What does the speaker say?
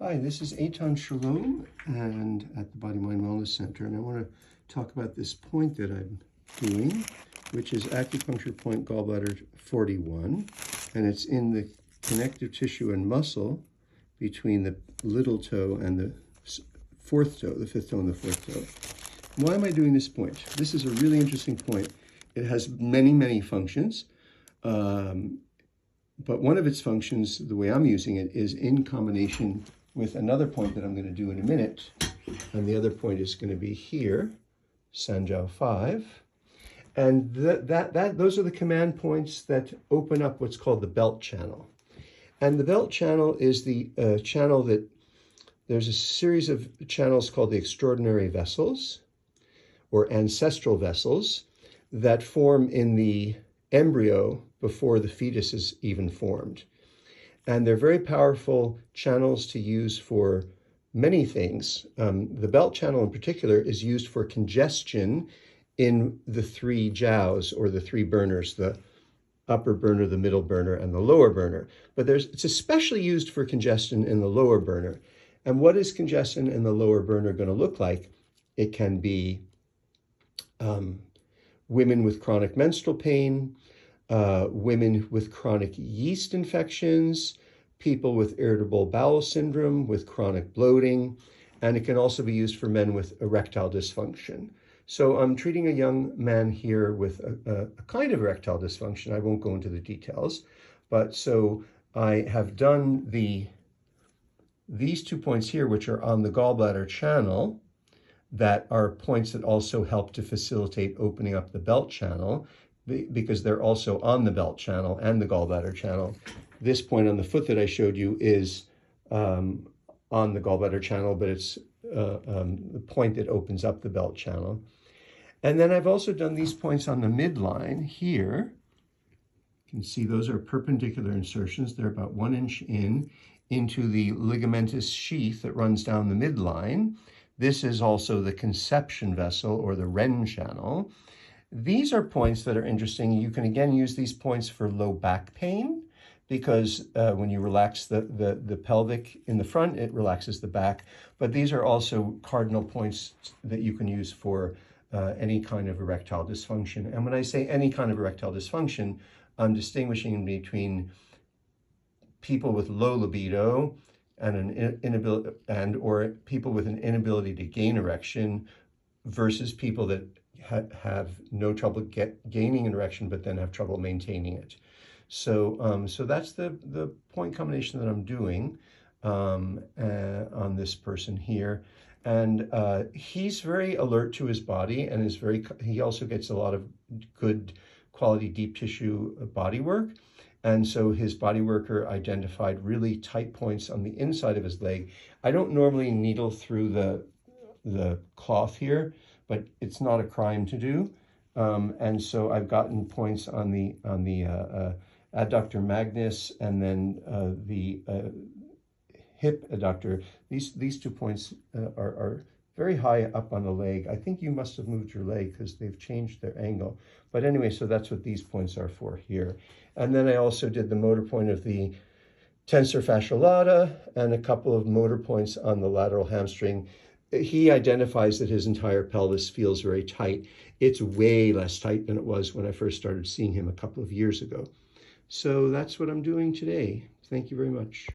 Hi, this is Eitan Shalom and at the Body Mind Wellness Center, and I want to talk about this point that I'm doing, which is acupuncture point gallbladder 41, and it's in the connective tissue and muscle between the little toe and the fourth toe, the fifth toe and the fourth toe. Why am I doing this point? This is a really interesting point. It has many functions, but one of its functions, the way I'm using it, is in combination with another point that I'm going to do in a minute. And the other point is going to be here, Sanjiao 5. And those are the command points that open up what's called the belt channel. And the belt channel is the channel that, there's a series of channels called the extraordinary vessels, or ancestral vessels, that form in the embryo before the fetus is even formed. And they're very powerful channels to use for many things. The belt channel in particular is used for congestion in the three jiaos, or the three burners, the upper burner, the middle burner, and the lower burner. But it's especially used for congestion in the lower burner. And what is congestion in the lower burner going to look like? It can be women with chronic menstrual pain, women with chronic yeast infections, people with irritable bowel syndrome, with chronic bloating, and it can also be used for men with erectile dysfunction. So I'm treating a young man here with a kind of erectile dysfunction. I won't go into the details, but so I have done these 2 points here, which are on the gallbladder channel, that are points that also help to facilitate opening up the belt channel, because they're also on the belt channel and the gallbladder channel. This point on the foot that I showed you is on the gallbladder channel, but it's the point that opens up the belt channel. And then I've also done these points on the midline here. You can see those are perpendicular insertions. They're about 1 inch into the ligamentous sheath that runs down the midline. This is also the conception vessel, or the Ren channel. These are points that are interesting. You can again use these points for low back pain, because when you relax the pelvic in the front, it relaxes the back. But these are also cardinal points that you can use for any kind of erectile dysfunction. And when I say any kind of erectile dysfunction, I'm distinguishing between people with low libido and an inability, or people with an inability to gain erection, versus people that have no trouble gaining an erection, but then have trouble maintaining it. So so that's the point combination that I'm doing on this person here. And he's very alert to his body, and he also gets a lot of good quality deep tissue body work. And so his body worker identified really tight points on the inside of his leg. I don't normally needle through the cloth here, but it's not a crime to do. And so I've gotten points on the adductor magnus, and then the hip adductor. These 2 points are very high up on the leg. I think you must have moved your leg because they've changed their angle. But anyway, so that's what these points are for here. And then I also did the motor point of the tensor fasciae lata and a couple of motor points on the lateral hamstring. He identifies that his entire pelvis feels very tight. It's way less tight than it was when I first started seeing him a couple of years ago. So that's what I'm doing today. Thank you very much.